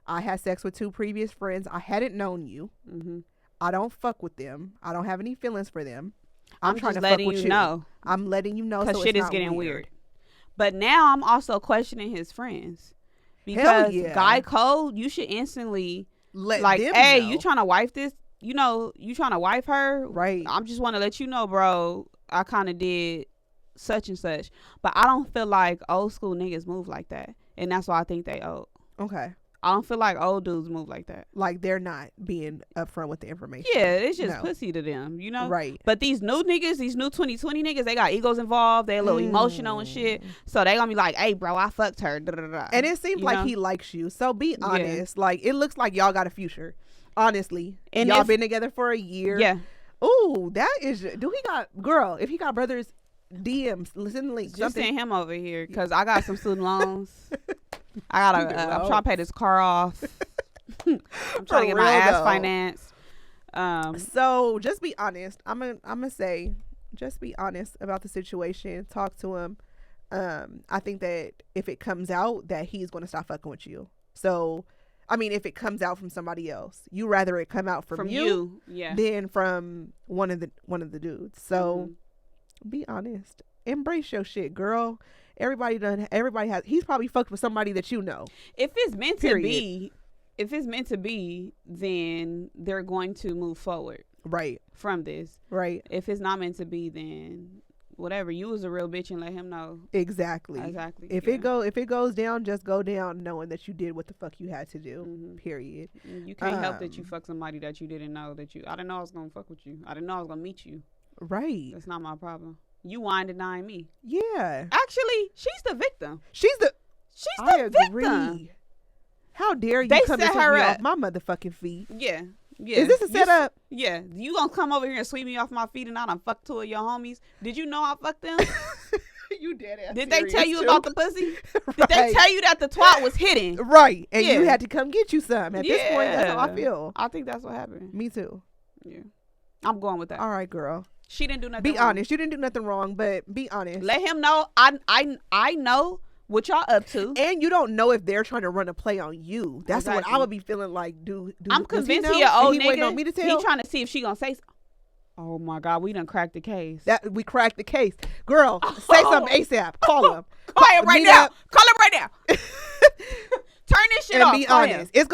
I had sex with 2 previous friends. I hadn't known you. Mm-hmm. I don't fuck with them. I don't have any feelings for them. I'm trying just to fuck letting with you you. know. I'm letting you know. Because so shit it's is not getting weird. weird. But now I'm also questioning his friends. Hell Because yeah. guy code, you should instantly Let like, them hey, know. you trying to wife this? You know, you trying to wife her? Right. I just want to let you know, bro, I kind of did such and such. But I don't feel like old school niggas move like that. And that's why I think they old. Okay. I don't feel like old dudes move like that. Like they're not being upfront with the information. Yeah, it's just No. pussy to them, you know? Right. But these new niggas, these new 2020 niggas, they got egos involved. They a little emotional and shit. So they gonna be like, hey, bro, I fucked her. Da, da, da. And it seems You like know? he likes you. So be Yeah. honest. Like, it looks like y'all got a future. Honestly. And y'all if- been together for a year. Yeah. Ooh, that is. Do he got, girl, if he got brothers, DMs, listen to links. Just something. send him over here because I got some student loans. I'm trying to pay this car off. I'm trying to get my ass financed. So just be honest. I'm gonna say, just be honest about the situation. Talk to him. I think that if it comes out that he's gonna stop fucking with you. So, I mean, if it comes out from somebody else, you rather it come out from you, yeah, than from one of the dudes. So, be honest. Embrace your shit, girl. Everybody has. He's probably fucked with somebody that you know. If it's meant to be, then they're going to move forward. Right. From this. Right. If it's not meant to be, then whatever. You was a real bitch and let him know. Exactly. If it goes down, just go down knowing that you did what the fuck you had to do. Period. You can't help that you fuck somebody that you didn't know I didn't know I was gonna fuck with you. I didn't know I was gonna meet you. Right. That's not my problem. You wine denying me. Yeah. Actually, she's the victim. I agree. Victim. How dare you They come and set sweep her me up. off my motherfucking feet? Yeah. Is this a setup? Yeah. You gonna come over here and sweep me off my feet and I done fuck 2 of your homies? Did you know I fucked them? You dead ass. Did they tell you too? about the pussy? Right. Did they tell you that the twat was hidden? Right. And you Yeah. had to come get you some. At this point, that's how I feel. I think that's what happened. Me too. Yeah. I'm going with that. All right, girl. She didn't do nothing Be wrong. honest. You didn't do nothing wrong, but be honest. Let him know I know what y'all up to. And you don't know if they're trying to run a play on you. That's what I would be feeling like. I'm convinced he he an old he nigga. waiting on me to tell? He trying to see if she gonna say something. Oh my God, we done cracked the case. That we cracked the case. Girl, say something ASAP. Call him. Call him right now. Call him right now. Turn this shit off. And be honest. It's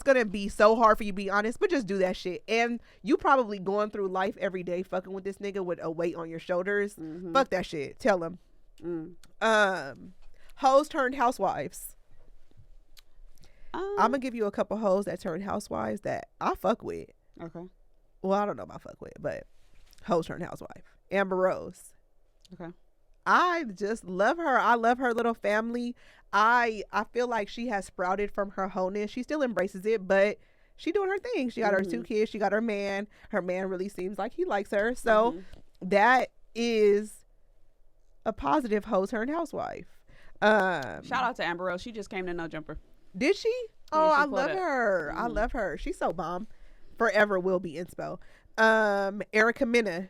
gonna be so hard for you to be honest, but just do that shit. And you probably going through life every day fucking with this nigga with a weight on your shoulders. Fuck that shit. Tell him. Hoes turned housewives. I'm gonna give you a couple hoes that turned housewives that I fuck with. Okay. Well, I don't know about fuck with, but hoes turned housewife. Amber Rose. Okay. I just love her. I love her little family. I feel like she has sprouted from her Hoeness. She still embraces it, but she doing her thing. She got her 2 kids. She got her man. Her man really seems like he likes her. So that is a positive hoe turned housewife. Shout out to Amber Rose. She just came to No Jumper. Did she? Yeah, Oh, she I pulled love up. her. I love her. She's so bomb. Forever will be inspo. Erica Mena.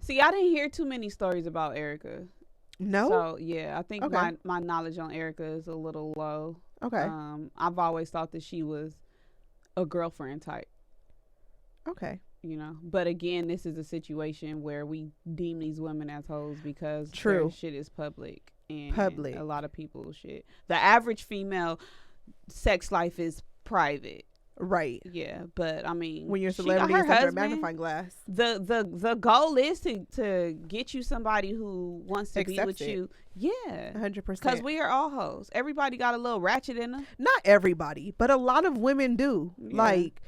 See, I didn't hear too many stories about Erica. No? So yeah, I think Okay. my knowledge on Erica is a little low. Okay. I've always thought that she was a girlfriend type. Okay. You know, but again, this is a situation where we deem these women as hoes because True. their shit is public and Public. a lot of people's shit. The average female sex life is private. Right. Yeah, but I mean, When you're a she got celebrity, her it's under a husband. magnifying glass. The goal is to get you somebody who wants to be Accepts with it. you. Yeah, 100%. because we are all hoes. Everybody got a little ratchet in them. Not everybody, but a lot of women do. Yeah. Like,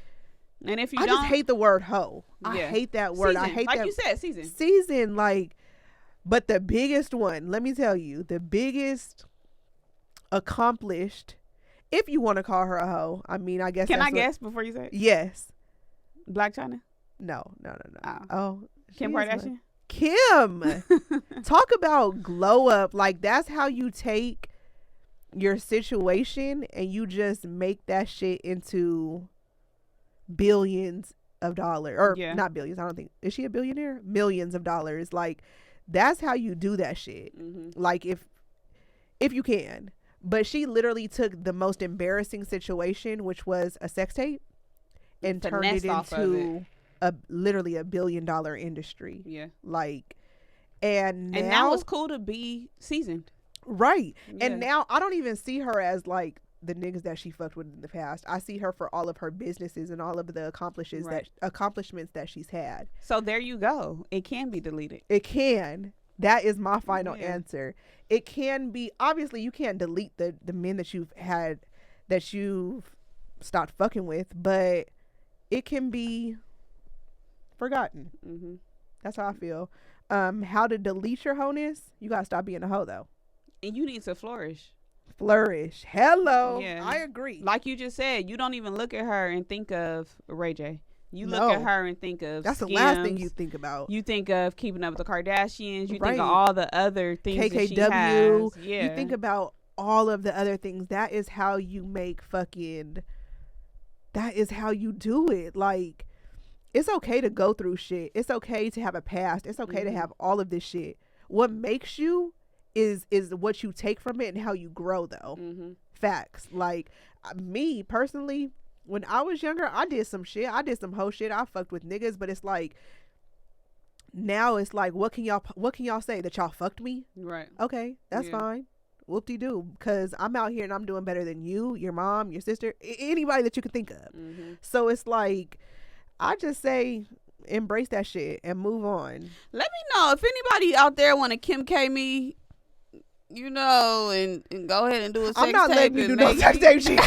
And if you I don't, just hate the word hoe. I Yeah. hate that word. I season, hate like that you said, season. season. Like, but the biggest one, let me tell you, the biggest accomplished, if you want to call her a hoe. I mean, I guess. Can I that's what- guess before you say it? Yes. Black China? No. Oh. Oh, Kim she is Kardashian? Kim. Talk about glow up. Like, that's how you take your situation and you just make that shit into billions of dollars, or Yeah. not billions. I don't think, is she a billionaire? Millions of dollars. Like, that's how you do that shit. Like, if you can. But she literally took the most embarrassing situation, which was a sex tape, and turned it into literally $1 billion industry. Yeah. Like, and now it's cool to be seasoned. Right. Yeah. And now I don't even see her as like the niggas that she fucked with in the past. I see her for all of her businesses and all of the accomplishments that she's had. So there you go. It can be deleted. It can. That is my final answer. It can be. Obviously, you can't delete the men that you've had, that you've stopped fucking with, but it can be forgotten. That's how I feel. How to delete your wholeness? You gotta stop being a hoe, though. And you need to flourish. Hello. Yeah. I agree. Like you just said, you don't even look at her and think of Ray J. You look at her and think of that's Skims. The last thing you think about. You think of Keeping Up with the Kardashians. You think of all the other things KKW. that she has. Yeah. You think about all of the other things. That is how you make fucking. That is how you do it. Like, it's okay to go through shit. It's okay to have a past. It's okay to have all of this shit. What makes you is what you take from it and how you grow, though. Facts. Like, me personally, when I was younger, I did some shit. I did some hoe shit. I fucked with niggas, but it's like, now it's like, what can y'all say? That y'all fucked me? Right. Okay, that's fine. Whoop-de-doo. Because I'm out here and I'm doing better than you, your mom, your sister, anybody that you can think of. So it's like, I just say, embrace that shit and move on. Let me know if anybody out there want to Kim K me, you know, and go ahead and do a sex tape. I'm not letting you do no sex tape shit.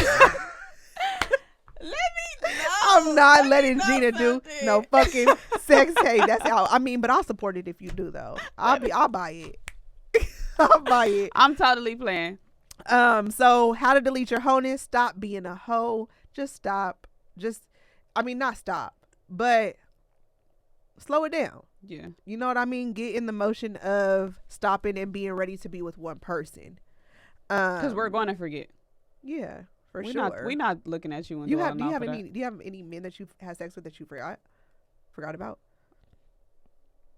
Let me know. I'm not letting Gina do no fucking sex tape. That's how. I mean, but I'll support it if you do, though. I'll buy it. I'll buy it. I'm totally playing. So how to delete your wholeness? Stop being a hoe. Just stop. Not stop, but slow it down. Yeah. You know what I mean? Get in the motion of stopping and being ready to be with one person. Because we're going to forget. Yeah, for sure. We're not looking at you. And do you have any men that you've had sex with that you forgot about?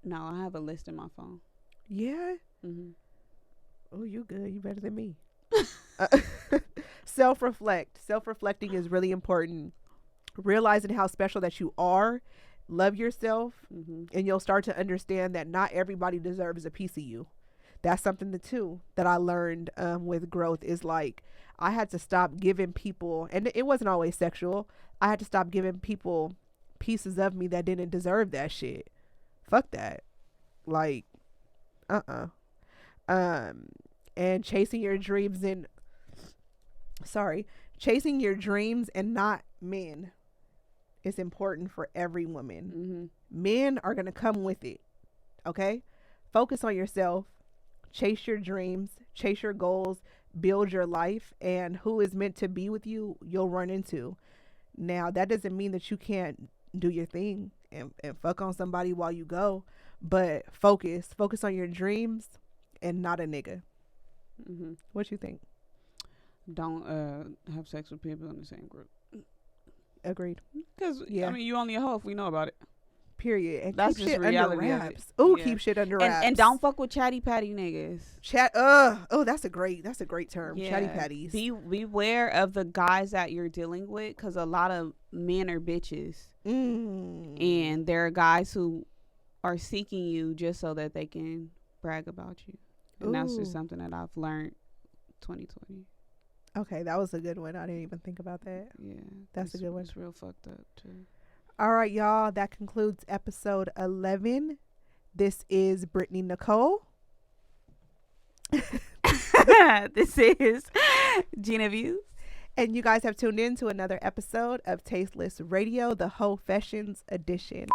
No, I have a list in my phone. Yeah. Oh, you good? You better than me. Self-reflecting is really important. Realizing how special that you are. Love yourself, and you'll start to understand that not everybody deserves a piece of you. That's something that I learned with growth, is like, I had to stop giving people, and it wasn't always sexual, I had to stop giving people pieces of me that didn't deserve that shit. Fuck that. Like, and chasing your dreams and not men. It's important for every woman. Men are going to come with it. Okay? Focus on yourself. Chase your dreams. Chase your goals. Build your life. And who is meant to be with you, you'll run into. Now, that doesn't mean that you can't do your thing and fuck on somebody while you go. But focus. Focus on your dreams and not a nigga. What you think? Don't have sex with people in the same group. Agreed. Because, I mean, you only a hoe if we know about it. Period. And that's keep just shit reality under wraps. Ooh, keep shit under wraps. And don't fuck with chatty patty niggas. That's a great term. Yeah. Chatty patties. Beware of the guys that you're dealing with, because a lot of men are bitches. And there are guys who are seeking you just so that they can brag about you. And that's just something that I've learned 2020. Okay, that was a good one. I didn't even think about that. Yeah. That's a good one. It's real fucked up, too. All right, y'all. That concludes episode 11. This is Brittney Nicole. This is Gina Views. And you guys have tuned in to another episode of Tasteless Radio, the Whole Fashions edition.